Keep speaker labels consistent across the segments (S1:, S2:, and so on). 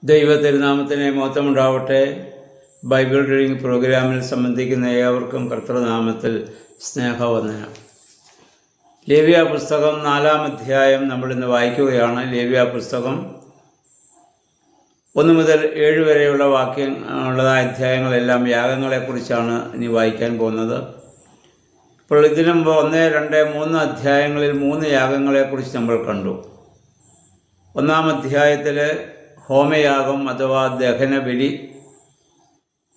S1: ദൈവ തിരുനാമത്തിന് മഹത്വമുണ്ടാവട്ടെ. Bible reading പ്രോഗ്രാമിൽ സംബന്ധിക്കുന്ന ഏവർക്കും കർത്തൃനാമത്തിൽ സ്നേഹവന്ദനം. ലേവ്യ പുസ്തകം 4-ാം അധ്യായം നമ്മളിന്ന് വായിക്കുകയാണ്. ലേവ്യ പുസ്തകം 1 മുതൽ 7 വരെയുള്ള വാക്യങ്ങളുള്ളതായ അധ്യായങ്ങളെല്ലാം യാഗങ്ങളെക്കുറിച്ചാണ് ഇനി വായിക്കാൻ പോകുന്നത്. ഇപ്പോൾ ഇതിനു മുമ്പ് 1, 2, 3 അധ്യായങ്ങളിൽ 3 യാഗങ്ങളെക്കുറിച്ച് നമ്മൾ കണ്ടു. 1-ാം അധ്യായത്തിൽ ഹോമയാഗം അഥവാ ദഹനബലി,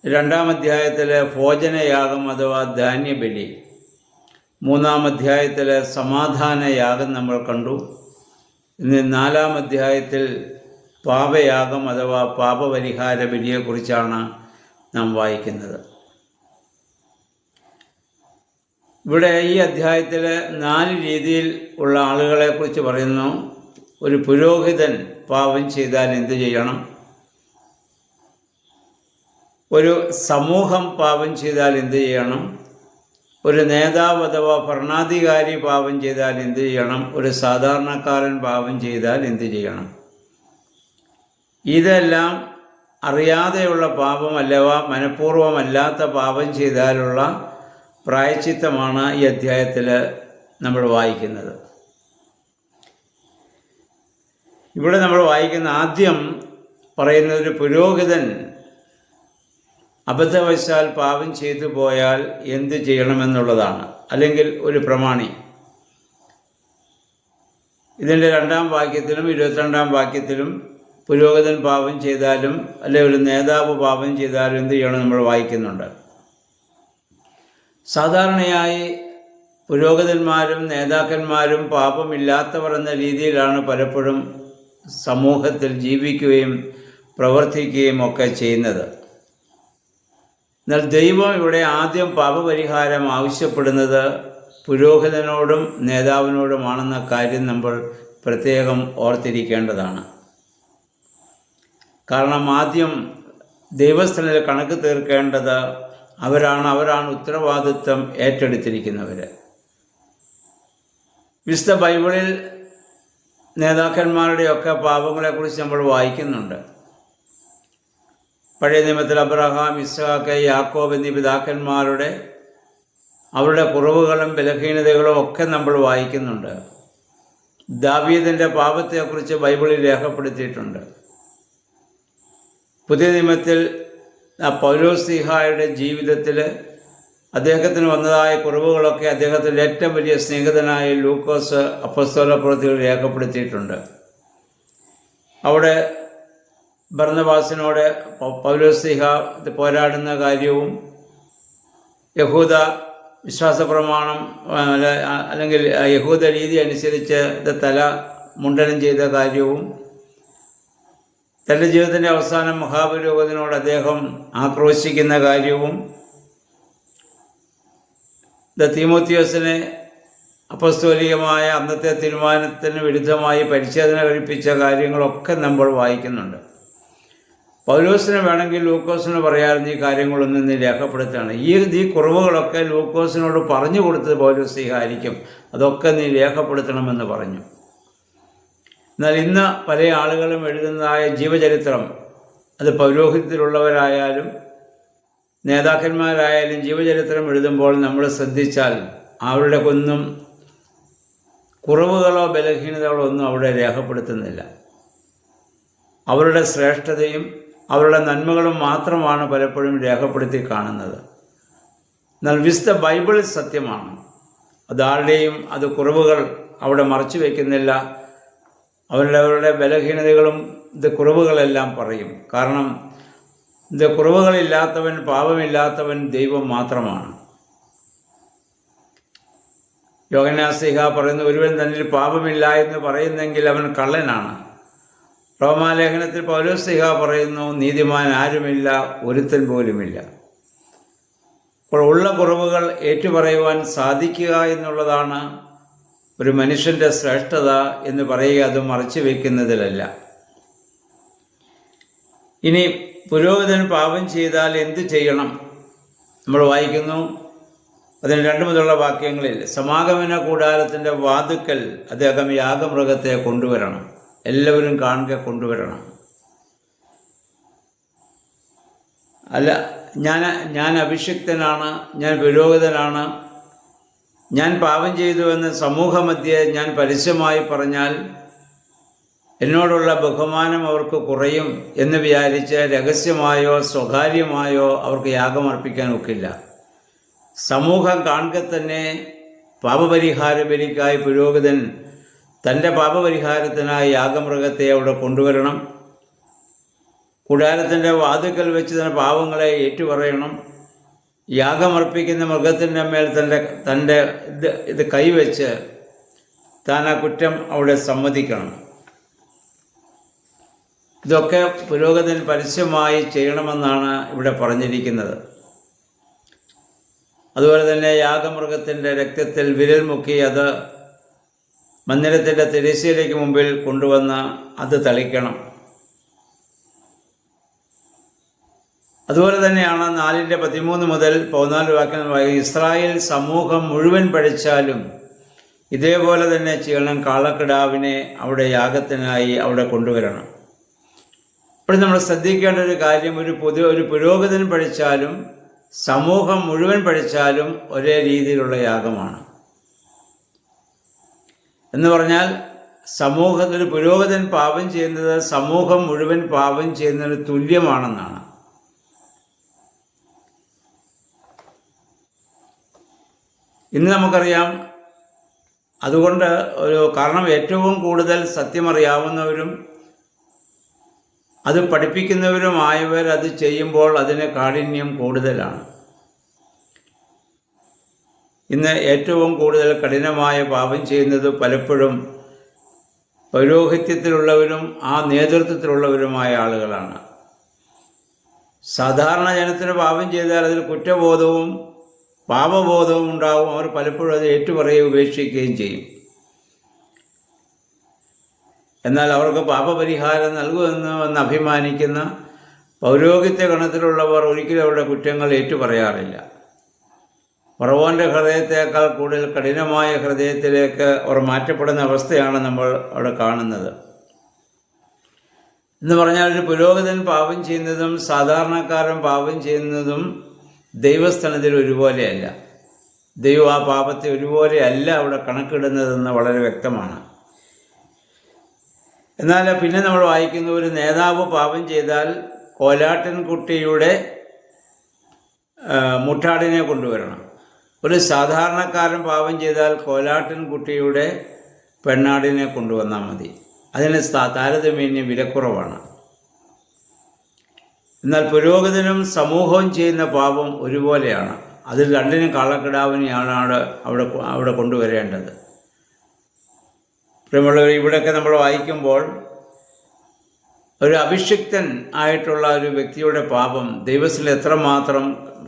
S1: 2-ാം അധ്യായത്തിൽ ഭോജനയാഗം അഥവാ ധാന്യബലി, 3-ാം അധ്യായത്തിൽ സമാധാനയാഗം നമ്മൾ കണ്ടു. ഇന്ന് 4-ാം അധ്യായത്തിൽ പാപയാഗം അഥവാ പാപപരിഹാര ബലിയെക്കുറിച്ചാണ് നാം വായിക്കുന്നത്. ഇവിടെ ഈ അധ്യായത്തിൽ 4 രീതിയിൽ ഉള്ള ആളുകളെക്കുറിച്ച് പറയുന്നു. ഒരു പുരോഹിതൻ പാപം ചെയ്താൽ എന്ത് ചെയ്യണം? ഒരു സമൂഹം പാപം ചെയ്താൽ എന്ത് ചെയ്യണം? ഒരു നേതാവ് അഥവാ ഭരണാധികാരി പാപം ചെയ്താൽ എന്ത് ചെയ്യണം? ഒരു സാധാരണക്കാരൻ പാപം ചെയ്താൽ എന്ത് ചെയ്യണം? ഇതെല്ലാം അറിയാതെയുള്ള പാപം അല്ലവാ മനഃപൂർവ്വമല്ലാത്ത പാപം ചെയ്താലുള്ള പ്രായശ്ചിത്തമാണ് ഈ അധ്യായത്തിൽ നമ്മൾ വായിക്കുന്നത്. ഇവിടെ നമ്മൾ വായിക്കുന്ന ആദ്യം പറയുന്ന ഒരു പുരോഹിതൻ അബദ്ധവശാൽ പാപം ചെയ്തു പോയാൽ എന്ത് ചെയ്യണമെന്നുള്ളതാണ്, അല്ലെങ്കിൽ ഒരു പ്രമാണി. ഇതിൻ്റെ 2-ാം വാക്യത്തിലും 22-ാം വാക്യത്തിലും പുരോഹിതൻ പാപം ചെയ്താലും അല്ലെങ്കിൽ ഒരു നേതാവ് പാപം ചെയ്താലും എന്ത് ചെയ്യണം നമ്മൾ വായിക്കുന്നുണ്ട്. സാധാരണയായി പുരോഹിതന്മാരും നേതാക്കന്മാരും പാപമില്ലാത്തവർ എന്ന രീതിയിലാണ് പലപ്പോഴും സമൂഹത്തിൽ ജീവിക്കുകയും പ്രവർത്തിക്കുകയും ഒക്കെ ചെയ്യുന്നത്. എന്നാൽ ദൈവം ഇവിടെ ആദ്യം പാപപരിഹാരം ആവശ്യപ്പെടുന്നത് പുരോഹിതനോടും നേതാവിനോടുമാണെന്ന കാര്യം നമ്മൾ പ്രത്യേകം ഓർത്തിരിക്കേണ്ടതാണ്. കാരണം ആദ്യം ദൈവസ്ഥനിൽ കണക്ക് തീർക്കേണ്ടത് അവരാണ് ഉത്തരവാദിത്വം ഏറ്റെടുത്തിരിക്കുന്നവർ. വിശുദ്ധ ബൈബിളിൽ നേതാക്കന്മാരുടെയൊക്കെ പാപങ്ങളെക്കുറിച്ച് നമ്മൾ വായിക്കുന്നുണ്ട്. പഴയ നിയമത്തിൽ അബ്രഹാം, ഇസ്ഹാക്ക്, യാക്കോബ് എന്നീ പിതാക്കന്മാരുടെ അവരുടെ കുറവുകളും ബലഹീനതകളും ഒക്കെ നമ്മൾ വായിക്കുന്നുണ്ട്. ദാവീദിൻ്റെ പാപത്തെക്കുറിച്ച് ബൈബിളിൽ രേഖപ്പെടുത്തിയിട്ടുണ്ട്. പുതിയ നിയമത്തിൽ പൗലോസ്ലീഹായുടെ ജീവിതത്തിൽ അദ്ദേഹത്തിന് വന്നതായ കുറവുകളൊക്കെ അദ്ദേഹത്തിൻ്റെ ഏറ്റവും വലിയ സ്നേഹിതനായ ലൂക്കോസ് അപ്പോസ്തലപ്രവൃത്തികൾ രേഖപ്പെടുത്തിയിട്ടുണ്ട്. അവിടെ ബർന്നബാസിനോട് പൗലോസ്ലീഹ പോരാടുന്ന കാര്യവും യഹൂദ വിശ്വാസ പ്രമാണം അല്ലെങ്കിൽ യഹൂദ രീതി അനുസരിച്ച് തല മുണ്ടനം ചെയ്ത കാര്യവും, തൻ്റെ ജീവിതത്തിൻ്റെ അവസാനം മഹാപുരോഹിതനോട് അദ്ദേഹം ആക്രോശിക്കുന്ന കാര്യവും, തീമോത്തിയോസിനെ അപ്പസ്തോലികമായ അന്നത്തെ തീരുമാനത്തിന് വിരുദ്ധമായി പരിച്ഛേദന കഴിപ്പിച്ച കാര്യങ്ങളൊക്കെ നമ്മൾ വായിക്കുന്നുണ്ട്. പൗലോസിന് വേണമെങ്കിൽ ലൂക്കോസിന് പറയാറുണ്ട് ഈ കാര്യങ്ങളൊന്നും നീ രേഖപ്പെടുത്തുകയാണ്. ഈ കുറവുകളൊക്കെ ലൂക്കോസിനോട് പറഞ്ഞു കൊടുത്തത് പൗലോസ്ലീഹ ആയിരിക്കും. അതൊക്കെ നീ രേഖപ്പെടുത്തണമെന്ന് പറഞ്ഞു. എന്നാൽ ഇന്ന് പല ആളുകളും എഴുതുന്നതായ ജീവചരിത്രം, അത് പൗരോഹിത്യത്തിലുള്ളവരായാലും നേതാക്കന്മാരായാലും ജീവചരിത്രം എഴുതുമ്പോൾ നമ്മൾ ശ്രദ്ധിച്ചാൽ അവരുടെ ഒന്നും കുറവുകളോ ബലഹീനതകളോ ഒന്നും അവിടെ രേഖപ്പെടുത്തുന്നില്ല. അവരുടെ ശ്രേഷ്ഠതയും അവരുടെ നന്മകളും മാത്രമാണ് പലപ്പോഴും രേഖപ്പെടുത്തി കാണുന്നത്. എന്നാൽ വിശുദ്ധ ബൈബിൾ സത്യമാണ്. അതാരുടെയും അത് കുറവുകൾ അവിടെ മറച്ചു വയ്ക്കുന്നില്ല. അവരുടെ ബലഹീനതകളും കുറവുകളെല്ലാം പറയും. കാരണം കുറവുകളില്ലാത്തവൻ, പാപമില്ലാത്തവൻ ദൈവം മാത്രമാണ്. യോഹന്നാൻ പറയുന്നു, ഒരുവൻ തന്നിൽ പാപമില്ല എന്ന് പറയുന്നെങ്കിൽ അവൻ കള്ളനാണ്. റോമാലേഖനത്തിൽ പൗലോസ് പറയുന്നു, നീതിമാൻ ആരുമില്ല, ഒരുത്തൻ പോലുമില്ല. അപ്പോൾ ഉള്ള കുറവുകൾ ഏറ്റുപറയുവാൻ സാധിക്കുക എന്നുള്ളതാണ് ഒരു മനുഷ്യൻ്റെ ശ്രേഷ്ഠത എന്ന് പറയുക. അത് മറച്ചു വയ്ക്കുന്നതിലല്ല. ഇനി പുരോഹിതൻ പാപം ചെയ്താൽ എന്ത് ചെയ്യണം നമ്മൾ വായിക്കുന്നു. അതിന് 2 മുതലുള്ള വാക്യങ്ങളിൽ സമാഗമന കൂടാരത്തിൻ്റെ വാതുക്കൽ അദ്ദേഹം യാഗമൃഗത്തെ കൊണ്ടുവരണം. എല്ലാവരും കാണുക കൊണ്ടുവരണം. അല്ല, ഞാൻ അഭിഷിക്തനാണ്, ഞാൻ പുരോഹിതനാണ്, ഞാൻ പാപം ചെയ്തുവെന്ന് സമൂഹമധ്യേ ഞാൻ പരസ്യമായി പറഞ്ഞാൽ എന്നോടുള്ള ബഹുമാനം അവർക്ക് കുറയും എന്ന് വിചാരിച്ച് രഹസ്യമായോ സ്വകാര്യമായോ അവർക്ക് യാഗമർപ്പിക്കാൻ ഒക്കില്ല. സമൂഹം കാണുക തന്നെ പാപപരിഹാര ബലിക്കായി പുരോഹിതൻ തൻ്റെ പാപപരിഹാരത്തിനായി യാഗമൃഗത്തെ അവിടെ കൊണ്ടുവരണം. കൂടാരത്തിൻ്റെ വാതിൽക്കൽ വെച്ച് തന്നെ പാവങ്ങളെ ഏറ്റുപറയണം. യാഗമർപ്പിക്കുന്ന മൃഗത്തിൻ്റെ മേൽ തൻ്റെ ഇത് കൈവച്ച് താൻ ആ കുറ്റം അവിടെ സമ്മതിക്കണം. ഇതൊക്കെ പുരോഹിതൻ പരസ്യമായി ചെയ്യണമെന്നാണ് ഇവിടെ പറഞ്ഞിരിക്കുന്നത്. അതുപോലെ തന്നെ യാഗമൃഗത്തിൻ്റെ രക്തത്തിൽ വിരൽ മുക്കി അത് മന്ദിരത്തിൻ്റെ തിരശ്ശീലയ്ക്ക് മുമ്പിൽ കൊണ്ടുവന്ന് അത് തളിക്കണം. അതുപോലെ തന്നെയാണ് 4:13 മുതൽ 14 വാക്യം, ഇസ്രായേൽ സമൂഹം മുഴുവൻ പഴിച്ചാലും ഇതേപോലെ തന്നെ ചെയ്യണം. കാളക്കിടാവിനെ അവിടെ യാഗത്തിനായി അവിടെ കൊണ്ടുവരണം. ഇപ്പോൾ നമ്മൾ ശ്രദ്ധിക്കേണ്ട ഒരു കാര്യം, ഒരു പുരോഹിതൻ പഴിച്ചാലും സമൂഹം മുഴുവൻ പഴിച്ചാലും ഒരേ രീതിയിലുള്ള യാഗമാണ്. എന്ന് പറഞ്ഞാൽ സമൂഹത്തിൽ പുരോഹിതൻ പാപം ചെയ്യുന്നത് സമൂഹം മുഴുവൻ പാപം ചെയ്യുന്നതിന് തുല്യമാണെന്നാണ്. ഇന്ന് നമുക്കറിയാം. അതുകൊണ്ട് കാരണം ഏറ്റവും കൂടുതൽ സത്യമറിയാവുന്നവരും അത് പഠിപ്പിക്കുന്നവരുമായവർ അത് ചെയ്യുമ്പോൾ അതിന് കാഠിന്യം കൂടുതലാണ്. ഇന്ന് ഏറ്റവും കൂടുതൽ കഠിനമായ പാപം ചെയ്യുന്നത് പലപ്പോഴും പൗരോഹിത്യത്തിലുള്ളവരും ആ നേതൃത്വത്തിലുള്ളവരുമായ ആളുകളാണ്. സാധാരണ ജനത്തിന് പാപം ചെയ്താൽ അതിൽ കുറ്റബോധവും പാപബോധവും ഉണ്ടാവും. അവർ പലപ്പോഴും അത് ഏറ്റുപറയുകയും ഉപേക്ഷിക്കുകയും ചെയ്യും. എന്നാൽ അവർക്ക് പാപപരിഹാരം നൽകുമെന്ന് അഭിമാനിക്കുന്ന പൗരോഹിത്യ ഗണത്തിലുള്ളവർ ഒരിക്കലും അവരുടെ കുറ്റങ്ങൾ ഏറ്റുപറയാറില്ല. ഫറവോൻ്റെ ഹൃദയത്തേക്കാൾ കൂടുതൽ കഠിനമായ ഹൃദയത്തിലേക്ക് അവർ മാറ്റപ്പെടുന്ന അവസ്ഥയാണ് നമ്മൾ അവിടെ കാണുന്നത്. എന്ന് പറഞ്ഞാൽ ഒരു പുരോഹിതൻ പാപം ചെയ്യുന്നതും സാധാരണക്കാരൻ പാപം ചെയ്യുന്നതും ദൈവസ്ഥാനത്തിൽ ഒരുപോലെയല്ല. ദൈവം ആ പാപത്തെ ഒരുപോലെയല്ല അവിടെ കണക്കിടുന്നതെന്ന് വളരെ വ്യക്തമാണ്. എന്നാൽ പിന്നെ നമ്മൾ വായിക്കുന്ന ഒരു നേതാവ് പാപം ചെയ്താൽ കോലാട്ടിൻകുട്ടിയുടെ മുട്ടാടിനെ കൊണ്ടുവരണം. ഒരു സാധാരണക്കാരൻ പാപം ചെയ്താൽ കോലാട്ടിൻകുട്ടിയുടെ പെണ്ണാടിനെ കൊണ്ടുവന്നാൽ മതി. അതിന് താരതമ്യം വിലക്കുറവാണ്. എന്നാൽ പുരോഹിതനും സമൂഹവും ചെയ്യുന്ന പാപം ഒരുപോലെയാണ്. അതിൽ രണ്ടിനും കാളക്കിടാവിനെയാണ് അവിടെ കൊണ്ടുവരേണ്ടത്. പ്രിയമുള്ളവർ, ഇവിടെയൊക്കെ നമ്മൾ വായിക്കുമ്പോൾ ഒരു അഭിഷിക്തൻ ആയിട്ടുള്ള ഒരു വ്യക്തിയുടെ പാപം ദൈവത്തിൽ എത്രമാത്രം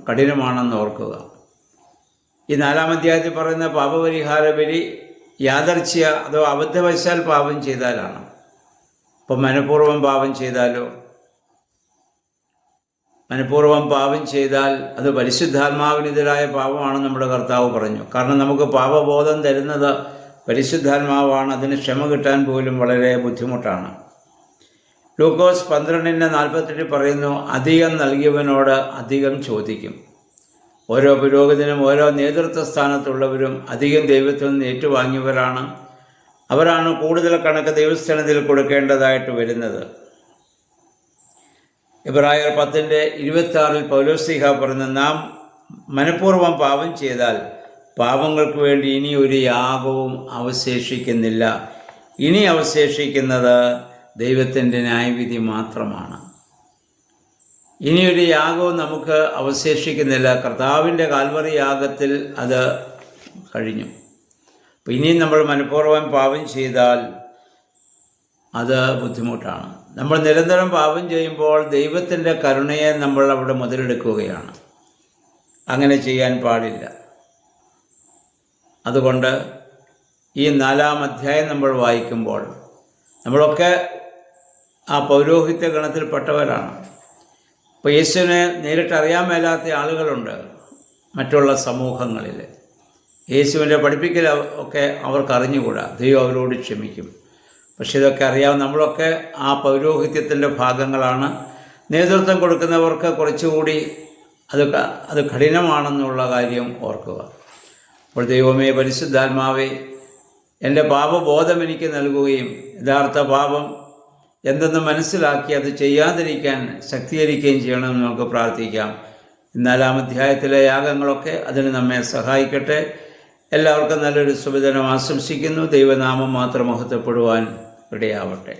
S1: കഠിനമാണെന്ന് ഓർക്കുക. ഈ 4-ാം അധ്യായത്തിൽ പറയുന്ന പാപപരിഹാര ബലി യാദർച്ഛ്യ അതോ അബദ്ധവശാൽ പാപം ചെയ്താലാണ്. ഇപ്പം മനഃപൂർവ്വം പാപം ചെയ്താലോ, മനഃപൂർവ്വം പാപം ചെയ്താൽ അത് പരിശുദ്ധാത്മാവിനെതിരായ പാപമാണെന്ന് നമ്മുടെ കർത്താവ് പറഞ്ഞു. കാരണം നമുക്ക് പാപബോധം തരുന്നത് പരിശുദ്ധാത്മാവാണ്. അതിന് ക്ഷമ കിട്ടാൻ പോലും വളരെ ബുദ്ധിമുട്ടാണ്. ലൂക്കോസ് 12:48 പറയുന്നു, അധികം നൽകിയവനോട് അധികം ചോദിക്കും. ഓരോ പുരോഹിതനും ഓരോ നേതൃത്വ സ്ഥാനത്തുള്ളവരും അധികം ദൈവത്തിൽ നിന്ന് ഏറ്റുവാങ്ങിയവരാണ്. അവരാണ് കൂടുതൽ കണക്ക് ദൈവസ്ഥാനത്തിൽ കൊടുക്കേണ്ടതായിട്ട് വരുന്നത്. എബ്രായർ 10:26 പൗലോസ്ലീഹ പറയുന്നു, നാം മനഃപൂർവ്വം പാപം ചെയ്താൽ പാപങ്ങൾക്ക് വേണ്ടി ഇനി ഒരു യാഗവും അവശേഷിക്കുന്നില്ല. ഇനി അവശേഷിക്കുന്നത് ദൈവത്തിൻ്റെ ന്യായവിധി മാത്രമാണ്. ഇനിയൊരു യാഗവും നമുക്ക് അവശേഷിക്കുന്നില്ല. കർത്താവിൻ്റെ കാൽവറി യാഗത്തിൽ അത് കഴിഞ്ഞു. അപ്പം ഇനിയും നമ്മൾ മനഃപൂർവ്വം പാപം ചെയ്താൽ അത് ബുദ്ധിമുട്ടാണ്. നമ്മൾ നിരന്തരം പാപം ചെയ്യുമ്പോൾ ദൈവത്തിൻ്റെ കരുണയെ നമ്മൾ അവിടെ മുതലെടുക്കുകയാണ്. അങ്ങനെ ചെയ്യാൻ പാടില്ല. അതുകൊണ്ട് ഈ 4-ാം അധ്യായം നമ്മൾ വായിക്കുമ്പോൾ നമ്മളൊക്കെ ആ പൗരോഹിത്യ ഗണത്തിൽപ്പെട്ടവരാണ്. ഇപ്പോൾ യേശുവിനെ നേരിട്ട് അറിയാൻ മേലാത്ത ആളുകളുണ്ട് മറ്റുള്ള സമൂഹങ്ങളിൽ. യേശുവിൻ്റെ പഠിപ്പിക്കൽ ഒക്കെ അവർക്ക് അറിഞ്ഞുകൂടാ. ദൈവം അവരോട് ക്ഷമിക്കും. പക്ഷെ ഇതൊക്കെ അറിയാം. നമ്മളൊക്കെ ആ പൗരോഹിത്യത്തിൻ്റെ ഭാഗങ്ങളാണ്. നേതൃത്വം കൊടുക്കുന്നവർക്ക് കുറച്ചുകൂടി അത് കഠിനമാണെന്നുള്ള കാര്യം ഓർക്കുക. അപ്പോൾ ദൈവമേ, പരിശുദ്ധാത്മാവേ, എൻ്റെ പാപബോധം എനിക്ക് നൽകുകയും യഥാർത്ഥ പാപം എന്തെന്ന് മനസ്സിലാക്കി അത് ചെയ്യാതിരിക്കാൻ ശക്തീകരിക്കുകയും ചെയ്യണമെന്ന് നമുക്ക് പ്രാർത്ഥിക്കാം. 4-ാം അധ്യായത്തിലെ യാഗങ്ങളൊക്കെ അതിന് നമ്മെ സഹായിക്കട്ടെ. എല്ലാവർക്കും നല്ലൊരു ശുഭദിനം ആശംസിക്കുന്നു. ദൈവനാമം മാത്രം മഹത്വപ്പെടുവാൻ ഇടയാവട്ടെ.